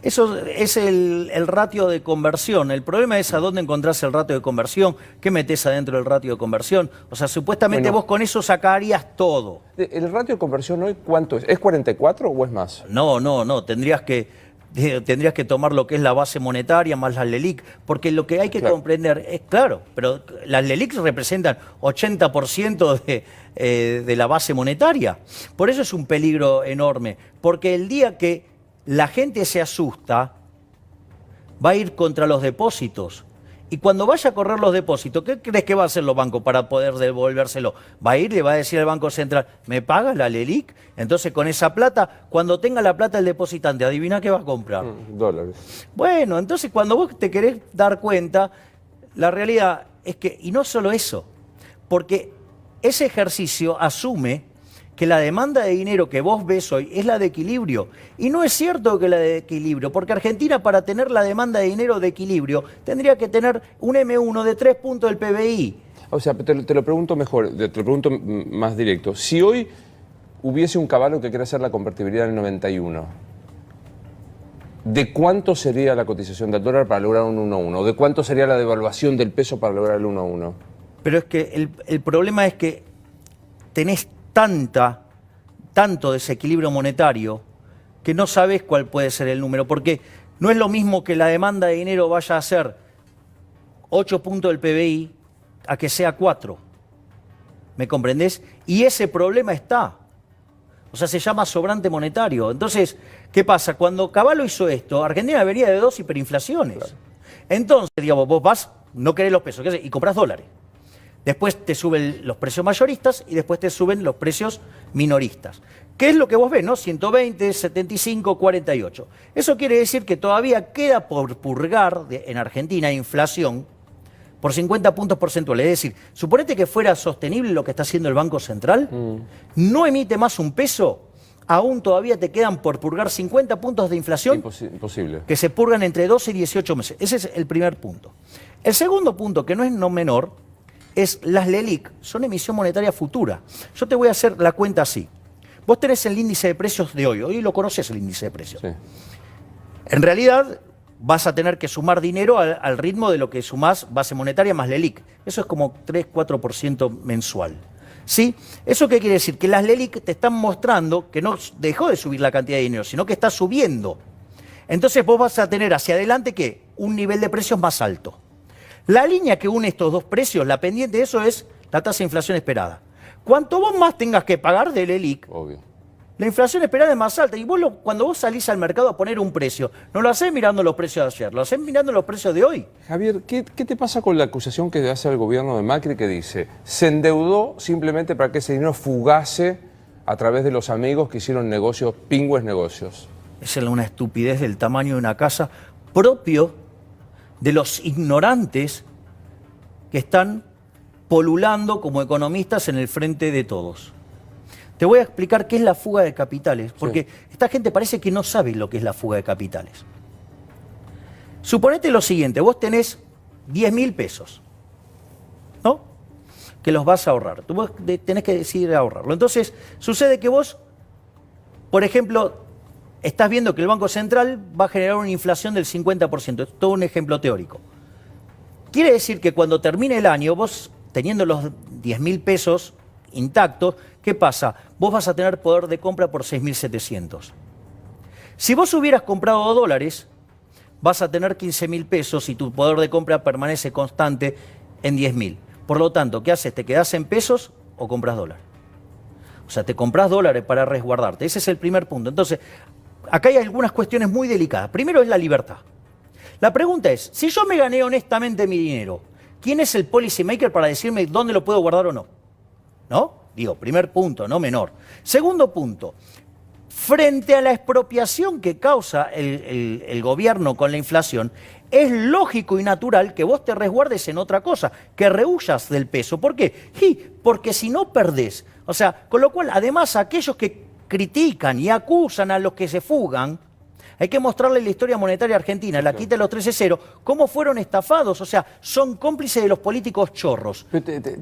Eso es el ratio de conversión. El problema es a dónde encontrás el ratio de conversión, qué metés adentro del ratio de conversión. O sea, supuestamente vos con eso sacarías todo. ¿El ratio de conversión hoy cuánto es? ¿Es 44 o es más? No. Tendrías que tomar lo que es la base monetaria más las LELIQ, porque lo que hay que comprender es, claro, pero las LELIQ representan 80% de la base monetaria. Por eso es un peligro enorme, porque el día que la gente se asusta, va a ir contra los depósitos. Y cuando vaya a correr los depósitos, ¿qué crees que va a hacer los bancos para poder devolvérselo? Va a ir y le va a decir al Banco Central, ¿me pagas la LELIQ? Entonces con esa plata, cuando tenga la plata el depositante, adivina qué va a comprar. Dólares. Bueno, entonces cuando vos te querés dar cuenta, la realidad es que, y no solo eso, porque ese ejercicio asume que la demanda de dinero que vos ves hoy es la de equilibrio. Y no es cierto que la de equilibrio, porque Argentina para tener la demanda de dinero de equilibrio tendría que tener un M1 de 3 puntos del PBI. O sea, te lo pregunto mejor, te lo pregunto más directo. Si hoy hubiese un caballo que quiera hacer la convertibilidad en el 91, ¿de cuánto sería la cotización del dólar para lograr un 1-1? ¿De cuánto sería la devaluación del peso para lograr el 1-1? Pero es que el problema es que tenés tanto desequilibrio monetario que no sabes cuál puede ser el número, porque no es lo mismo que la demanda de dinero vaya a ser 8 puntos del PBI a que sea 4. ¿Me comprendés? Y ese problema está. O sea, se llama sobrante monetario. Entonces, ¿qué pasa? Cuando Cavallo hizo esto, Argentina venía de 2 hiperinflaciones. Claro. Entonces, digamos, vos vas, no querés los pesos, ¿qué haces? Y compras dólares. Después te suben los precios mayoristas y después te suben los precios minoristas. ¿Qué es lo que vos ves, no? 120, 75, 48. Eso quiere decir que todavía queda por purgar en Argentina inflación por 50 puntos porcentuales. Es decir, suponete que fuera sostenible lo que está haciendo el Banco Central, no emite más un peso, aún todavía te quedan por purgar 50 puntos de inflación imposible, que se purgan entre 12 y 18 meses. Ese es el primer punto. El segundo punto, que no es no menor, es las LELIQ, son emisión monetaria futura. Yo te voy a hacer la cuenta así. Vos tenés el índice de precios de hoy lo conocés el índice de precios. Sí. En realidad vas a tener que sumar dinero al ritmo de lo que sumás base monetaria más LELIQ. Eso es como 3-4% mensual. ¿Sí? ¿Eso qué quiere decir? Que las LELIQ te están mostrando que no dejó de subir la cantidad de dinero, sino que está subiendo. Entonces vos vas a tener hacia adelante, ¿qué? Un nivel de precios más alto. La línea que une estos dos precios, la pendiente de eso es la tasa de inflación esperada. Cuanto vos más tengas que pagar del LELIQ, obvio, la inflación esperada es más alta. Y vos cuando vos salís al mercado a poner un precio, no lo hacés mirando los precios de ayer, lo hacés mirando los precios de hoy. Javier, ¿qué te pasa con la acusación que hace el gobierno de Macri que dice se endeudó simplemente para que ese dinero fugase a través de los amigos que hicieron negocios, pingües negocios? Es una estupidez del tamaño de una casa propio de los ignorantes que están polulando como economistas en el frente de todos. Te voy a explicar qué es la fuga de capitales, porque esta gente parece que no sabe lo que es la fuga de capitales. Suponete lo siguiente, vos tenés 10.000 pesos, ¿no? Que los vas a ahorrar. Tú tenés que decidir ahorrarlo. Entonces, sucede que vos, por ejemplo, estás viendo que el Banco Central va a generar una inflación del 50%. Es todo un ejemplo teórico. Quiere decir que cuando termine el año, vos teniendo los 10.000 pesos intactos, ¿qué pasa? Vos vas a tener poder de compra por 6.700. Si vos hubieras comprado dólares, vas a tener 15.000 pesos y tu poder de compra permanece constante en 10.000. Por lo tanto, ¿qué haces? ¿Te quedás en pesos o compras dólares? O sea, te compras dólares para resguardarte. Ese es el primer punto. Entonces, acá hay algunas cuestiones muy delicadas. Primero es la libertad. La pregunta es, si yo me gané honestamente mi dinero, ¿quién es el policy maker para decirme dónde lo puedo guardar o no? ¿No? Digo, primer punto, no menor. Segundo punto, frente a la expropiación que causa el gobierno con la inflación, es lógico y natural que vos te resguardes en otra cosa, que rehuyas del peso. ¿Por qué? Porque si no perdés. O sea, con lo cual, además, aquellos que critican y acusan a los que se fugan, hay que mostrarle la historia monetaria argentina, la quita de los 13-0, cómo fueron estafados, o sea, son cómplices de los políticos chorros.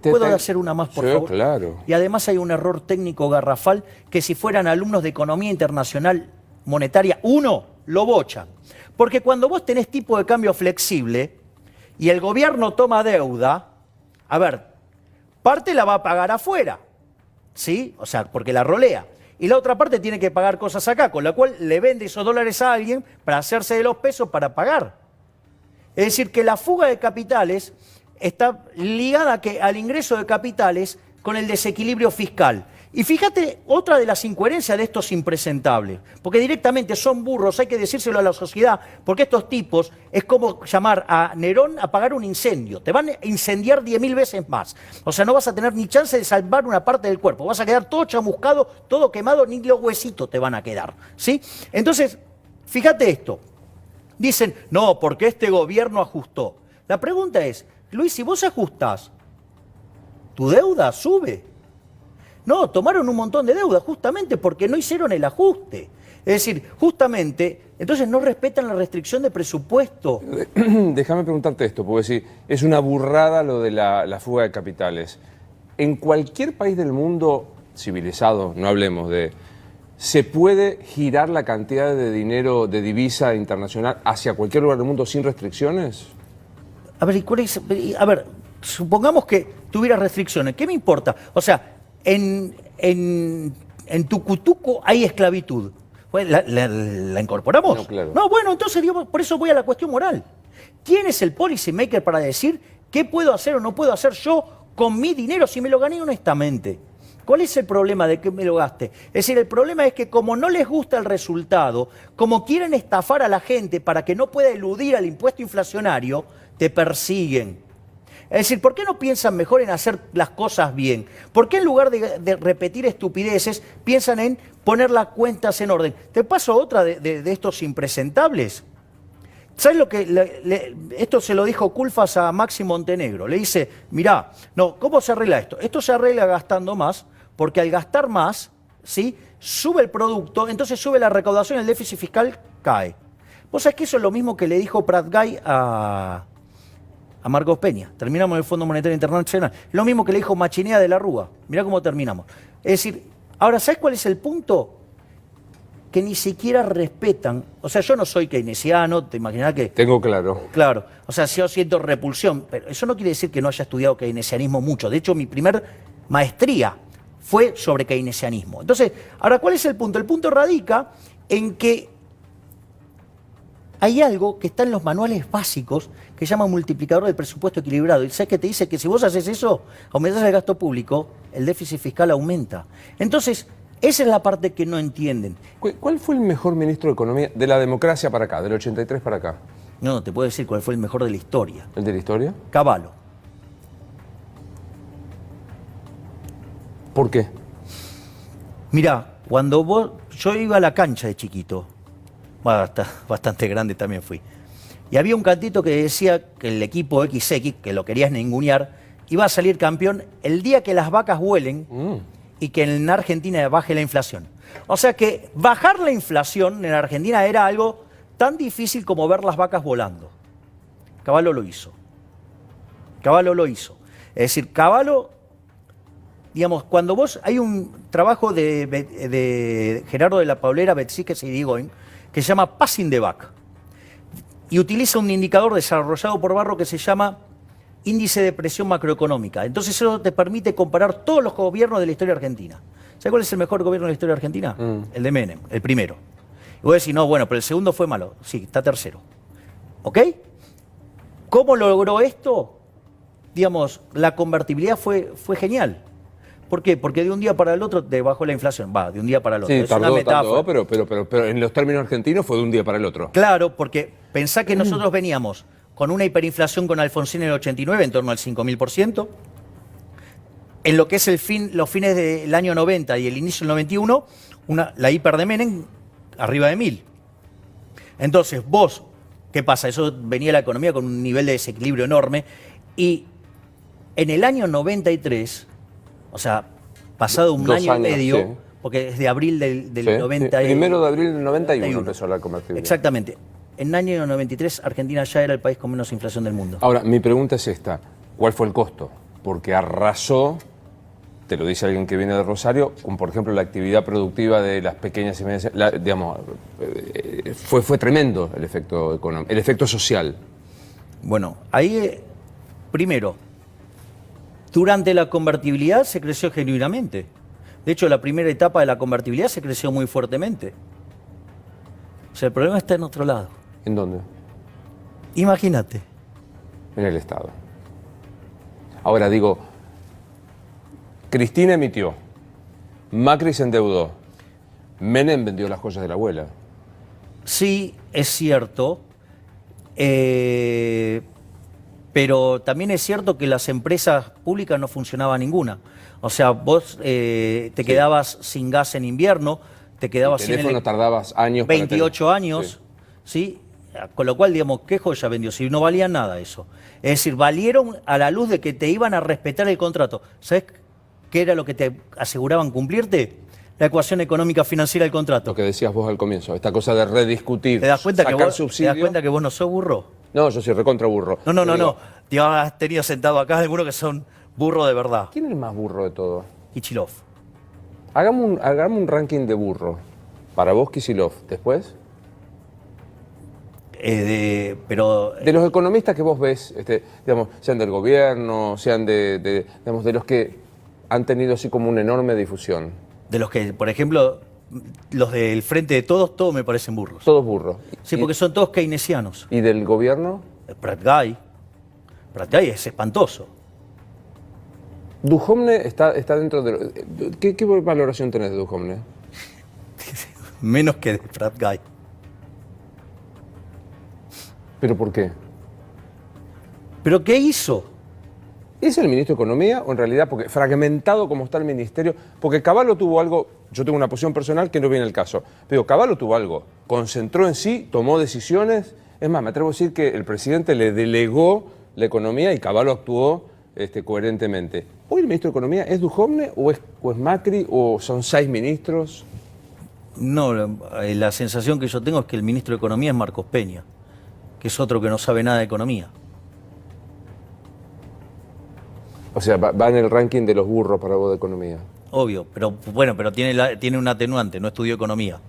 ¿Puedo hacer una más, por favor? Claro. Y además hay un error técnico garrafal que si fueran alumnos de Economía Internacional Monetaria 1, lo bochan. Porque cuando vos tenés tipo de cambio flexible y el gobierno toma deuda, a ver, parte la va a pagar afuera, ¿sí? O sea, porque la rolea. Y la otra parte tiene que pagar cosas acá, con la cual le vende esos dólares a alguien para hacerse de los pesos para pagar. Es decir, que la fuga de capitales está ligada al ingreso de capitales con el desequilibrio fiscal. Y fíjate otra de las incoherencias de estos impresentables, porque directamente son burros, hay que decírselo a la sociedad, porque estos tipos es como llamar a Nerón a apagar un incendio, te van a incendiar 10.000 veces más. O sea, no vas a tener ni chance de salvar una parte del cuerpo, vas a quedar todo chamuscado, todo quemado, ni los huesitos te van a quedar, ¿sí? Entonces, fíjate esto, dicen, no, porque este gobierno ajustó. La pregunta es, Luis, si vos ajustás, tu deuda sube. No, tomaron un montón de deuda justamente porque no hicieron el ajuste. Es decir, justamente, entonces no respetan la restricción de presupuesto. Déjame preguntarte esto, porque si es una burrada lo de la fuga de capitales. En cualquier país del mundo civilizado, no hablemos de... ¿Se puede girar la cantidad de dinero de divisa internacional hacia cualquier lugar del mundo sin restricciones? A ver, supongamos que tuviera restricciones. ¿Qué me importa? O sea, en Tucutuco hay esclavitud. ¿La incorporamos? No, claro. No, bueno, entonces digamos, por eso voy a la cuestión moral. ¿Quién es el policy maker para decir qué puedo hacer o no puedo hacer yo con mi dinero si me lo gané honestamente? ¿Cuál es el problema de que me lo gaste? Es decir, el problema es que como no les gusta el resultado, como quieren estafar a la gente para que no pueda eludir al impuesto inflacionario, te persiguen. Es decir, ¿por qué no piensan mejor en hacer las cosas bien? ¿Por qué en lugar de repetir estupideces piensan en poner las cuentas en orden? Te paso otra de estos impresentables. ¿Sabes lo que esto se lo dijo Culfas a Maxi Montenegro? Le dice, mirá, no, ¿cómo se arregla esto? Esto se arregla gastando más, porque al gastar más, ¿sí?, sube el producto, entonces sube la recaudación, el déficit fiscal cae. Vos sabés que eso es lo mismo que le dijo Prat Guy a Marcos Peña. Terminamos en el Fondo Monetario Internacional. Lo mismo que le dijo Machinea de la Rúa. Mirá cómo terminamos. Es decir, ahora, ¿sabes cuál es el punto? Que ni siquiera respetan. O sea, yo no soy keynesiano, te imaginás que... Tengo claro. Claro. O sea, yo siento repulsión, pero eso no quiere decir que no haya estudiado keynesianismo mucho. De hecho, mi primer maestría fue sobre keynesianismo. Entonces, ahora, ¿cuál es el punto? El punto radica en que hay algo que está en los manuales básicos que se llama multiplicador del presupuesto equilibrado. Y sabes que te dice que si vos haces eso, aumentás el gasto público, el déficit fiscal aumenta. Entonces, esa es la parte que no entienden. ¿Cuál fue el mejor ministro de Economía de la democracia para acá, del 83 para acá? No, te puedo decir cuál fue el mejor de la historia. ¿El de la historia? Cavallo. ¿Por qué? Mirá, yo iba a la cancha de chiquito, bastante grande también fui, y había un cantito que decía que el equipo XX, que lo querías ningunear, iba a salir campeón el día que las vacas vuelen y que en Argentina baje la inflación. O sea que bajar la inflación en Argentina era algo tan difícil como ver las vacas volando. Cavallo lo hizo. Cavallo lo hizo. Es decir, Cavallo, digamos, cuando vos, hay un trabajo de Gerardo de la Paulera, Betsiques y Digoin, que se llama Passing the Buck, y utiliza un indicador desarrollado por Barro que se llama índice de presión macroeconómica. Entonces eso te permite comparar todos los gobiernos de la historia argentina. ¿Sabes cuál es el mejor gobierno de la historia argentina? El de Menem, el primero. Y vos decís, no, bueno, pero el segundo fue malo. Sí, está tercero. ¿Ok? ¿Cómo logró esto? Digamos, la convertibilidad fue genial. ¿Por qué? Porque de un día para el otro te bajó la inflación. Va, de un día para el otro. Sí, es una metáfora. Pero en los términos argentinos fue de un día para el otro. Claro, porque pensá que nosotros veníamos con una hiperinflación con Alfonsín en el 89, en torno al 5.000%. En lo que es los fines del año 90 y el inicio del 91, la hiper de Menem arriba de 1.000. Entonces, vos, ¿qué pasa? Eso venía la economía con un nivel de desequilibrio enorme. Y en el año 93... O sea, pasado un año y medio, sí, porque es de abril del sí, 90. Sí. Primero de abril del 91 empezó la convertibilidad. Exactamente. En el año 93, Argentina ya era el país con menos inflación del mundo. Ahora, mi pregunta es esta. ¿Cuál fue el costo? Porque arrasó te lo dice alguien que viene de Rosario, como por ejemplo la actividad productiva de las pequeñas y medianas, digamos, fue tremendo el efecto económico, el efecto social. Bueno, ahí, primero, durante la convertibilidad se creció genuinamente. De hecho, la primera etapa de la convertibilidad se creció muy fuertemente. O sea, el problema está en otro lado. ¿En dónde? Imagínate. En el Estado. Ahora digo, Cristina emitió, Macri se endeudó, Menem vendió las joyas de la abuela. Sí, es cierto, pero también es cierto que las empresas públicas no funcionaba ninguna. O sea, vos te quedabas sin gas en invierno, te quedabas el sin teléfono tardabas años 28 años, ¿sí? Con lo cual, digamos, ¿qué joya vendió? Si no valía nada eso. Es decir, valieron a la luz de que te iban a respetar el contrato. ¿Sabes qué era lo que te aseguraban cumplirte? La ecuación económica financiera del contrato. Lo que decías vos al comienzo, esta cosa de rediscutir, ¿Te das cuenta sacar que vos, subsidio. ¿te das cuenta que vos no sos burro? No, yo soy recontra burro. No. Te has tenido sentado acá algunos que son burro de verdad. ¿Quién es el más burro de todo? Kichilov. Hagamos un ranking de burro. Para vos, Kicillof. ¿Después? Pero De los economistas que vos ves, digamos, sean del gobierno, sean digamos, de los que han tenido así como una enorme difusión. de los que, por ejemplo, los del Frente de todos me parecen burros. Todos burros. Sí, porque son todos keynesianos. ¿Y del gobierno? Prat-Guy es espantoso. Duhovne está dentro de... ¿Qué valoración tenés de Duhovne? Menos que de Prat-Guy. ¿Pero por qué? ¿Pero qué hizo? ¿Es el ministro de Economía o en realidad, porque fragmentado como está el ministerio, porque Cavallo tuvo algo, yo tengo una posición personal que no viene al caso, pero Cavallo tuvo algo, concentró en sí, tomó decisiones, es más, me atrevo a decir que el presidente le delegó la economía y Cavallo actuó coherentemente. ¿Hoy el ministro de Economía es Duhovne o es Macri o son 6 ministros? No, la sensación que yo tengo es que el ministro de Economía es Marcos Peña, que es otro que no sabe nada de economía. O sea, va en el ranking de los burros para vos de economía. Obvio, pero bueno, pero tiene un atenuante, no estudió economía.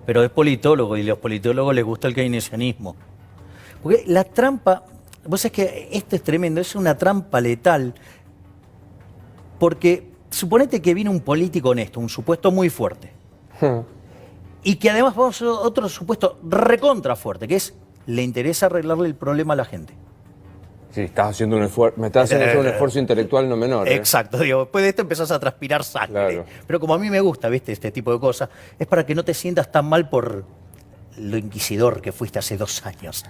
Pero es politólogo y a los politólogos les gusta el keynesianismo. Porque la trampa, vos sabés que esto es tremendo, es una trampa letal. Porque suponete que viene un político honesto, un supuesto muy fuerte. Y que además vamos a otro supuesto recontra fuerte, que es, le interesa arreglarle el problema a la gente. Sí, estás haciendo un esfuerzo, me estás haciendo hacer un esfuerzo intelectual no menor. Exacto, digo, después de esto empezás a transpirar sangre. Claro. Pero como a mí me gusta, ¿viste? Este tipo de cosas, es para que no te sientas tan mal por lo inquisidor que fuiste hace 2 años.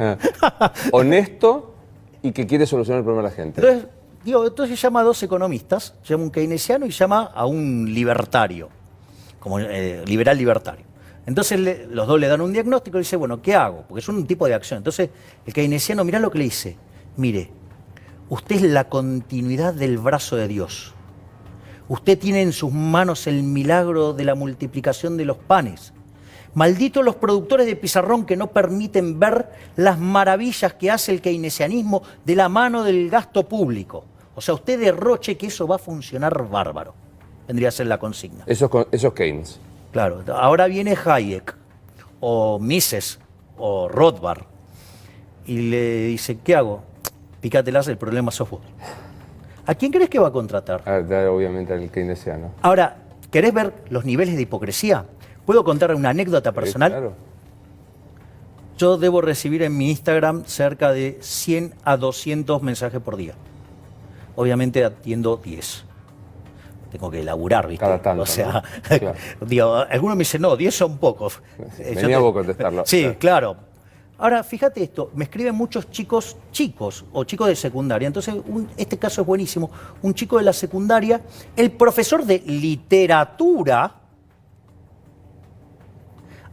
Honesto y que quiere solucionar el problema de la gente. Entonces llama a 2 economistas, llama a un keynesiano y llama a un libertario, como liberal libertario. Entonces los dos le dan un diagnóstico y dice, bueno, ¿qué hago? Porque es un tipo de acción. Entonces el keynesiano, mirá lo que le dice. Mire, usted es la continuidad del brazo de Dios. Usted tiene en sus manos el milagro de la multiplicación de los panes. Malditos los productores de pizarrón que no permiten ver las maravillas que hace el keynesianismo de la mano del gasto público. O sea, usted derroche que eso va a funcionar bárbaro. Vendría a ser la consigna. Esos Keynes. Claro. Ahora viene Hayek, o Mises, o Rothbard, y le dice, ¿qué hago? Pícatelas, el problema sos vos. ¿A quién crees que va a contratar? Obviamente al keynesiano. Ahora, ¿querés ver los niveles de hipocresía? ¿Puedo contar una anécdota personal? Claro. Yo debo recibir en mi Instagram cerca de 100 a 200 mensajes por día. Obviamente atiendo 10. Tengo que laburar, ¿viste? Cada tanto, o sea, ¿no? Claro. digo, algunos me dicen, no, 10 son pocos. Venía vos a contestarlo. Sí, claro. Ahora, fíjate esto, me escriben muchos chicos o chicos de secundaria. Entonces, este caso es buenísimo. Un chico de la secundaria, el profesor de literatura,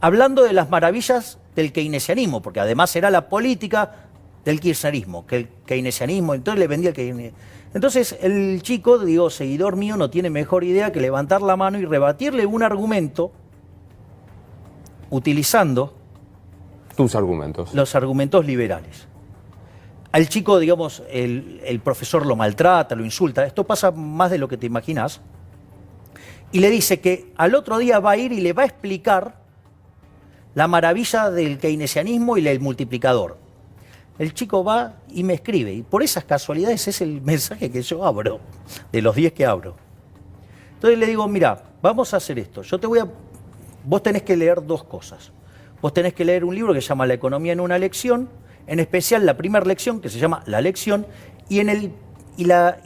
hablando de las maravillas del keynesianismo, porque además era la política del kirchnerismo, que el keynesianismo, entonces le vendía el keynesianismo. Entonces, el chico, digo, seguidor mío, no tiene mejor idea que levantar la mano y rebatirle un argumento utilizando Tus argumentos. los argumentos liberales. Al chico, digamos, el profesor lo maltrata, lo insulta. Esto pasa más de lo que te imaginas. y le dice que al otro día va a ir y le va a explicar la maravilla del keynesianismo y el multiplicador. El chico va y me escribe, y por esas casualidades es el mensaje que yo abro, de los 10 que abro. Entonces le digo, mira, vamos a hacer esto. Vos tenés que leer 2 cosas. Vos tenés que leer un libro que se llama La economía en una lección, en especial la primera lección, que se llama La lección, y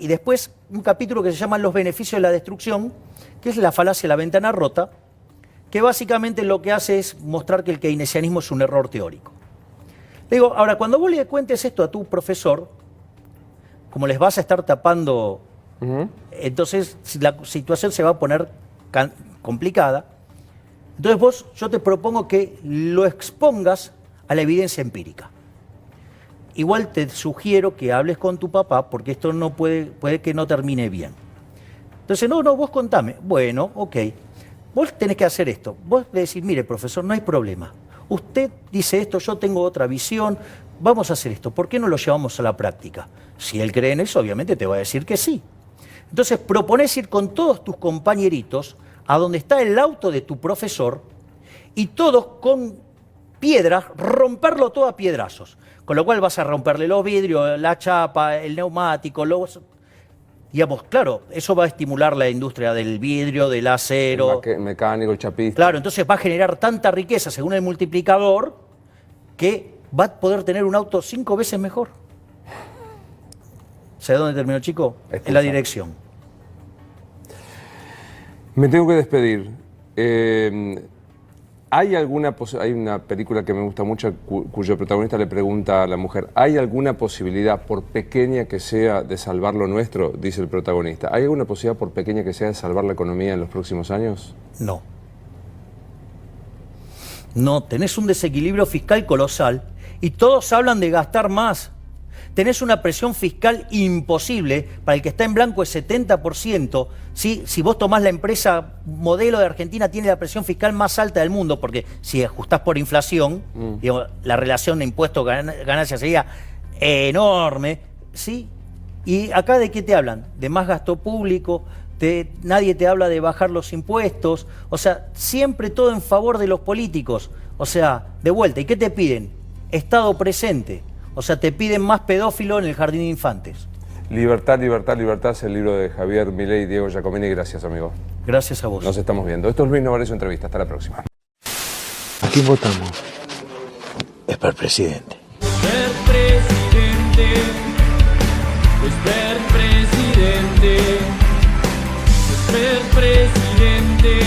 después un capítulo que se llama Los beneficios de la destrucción, que es la falacia de la ventana rota, que básicamente lo que hace es mostrar que el keynesianismo es un error teórico. Le digo, ahora, cuando vos le cuentes esto a tu profesor, como les vas a estar tapando, entonces la situación se va a poner complicada. Entonces yo te propongo que lo expongas a la evidencia empírica. Igual te sugiero que hables con tu papá, porque esto no puede que no termine bien. Entonces, no, vos contame. Bueno, ok. Vos tenés que hacer esto. Vos le decís, mire, profesor, no hay problema. Usted dice esto, yo tengo otra visión, vamos a hacer esto. ¿Por qué no lo llevamos a la práctica? Si él cree en eso, obviamente te va a decir que sí. Entonces, proponés ir con todos tus compañeritos a donde está el auto de tu profesor y todos con piedras, romperlo todo a piedrazos. Con lo cual vas a romperle los vidrios, la chapa, el neumático, digamos, claro, eso va a estimular la industria del vidrio, del acero. El mecánico, el chapista. Claro, entonces va a generar tanta riqueza según el multiplicador que va a poder tener un auto 5 veces mejor. ¿Sabe dónde terminó, chico? En la dirección. Me tengo que despedir. Hay una película que me gusta mucho cuyo protagonista le pregunta a la mujer, ¿hay alguna posibilidad, por pequeña que sea, de salvar lo nuestro? Dice el protagonista. ¿Hay alguna posibilidad, por pequeña que sea, de salvar la economía en los próximos años? No. No, tenés un desequilibrio fiscal colosal y todos hablan de gastar más. Tenés una presión fiscal imposible, para el que está en blanco es 70%. ¿Sí? Si vos tomás la empresa modelo de Argentina, tiene la presión fiscal más alta del mundo, porque si ajustás por inflación, digamos, la relación de impuestos-ganancias sería enorme. ¿Sí? ¿Y acá de qué te hablan? De más gasto público, nadie te habla de bajar los impuestos, o sea, siempre todo en favor de los políticos. O sea, de vuelta, ¿y qué te piden? Estado presente. O sea, te piden más pedófilo en el jardín de infantes. Libertad, libertad, libertad es el libro de Javier Milei y Diego Giacomini. Gracias, amigo. Gracias a vos. Nos estamos viendo. Esto es Luis Novarecio Entrevista. Hasta la próxima. ¿A quién votamos? Es para el presidente. Ser presidente es ser presidente. Es ser presidente.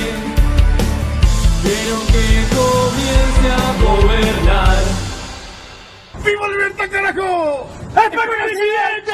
Quiero que comience a gobernar. ¡Viva la libertad, carajo! ¡Es presidente!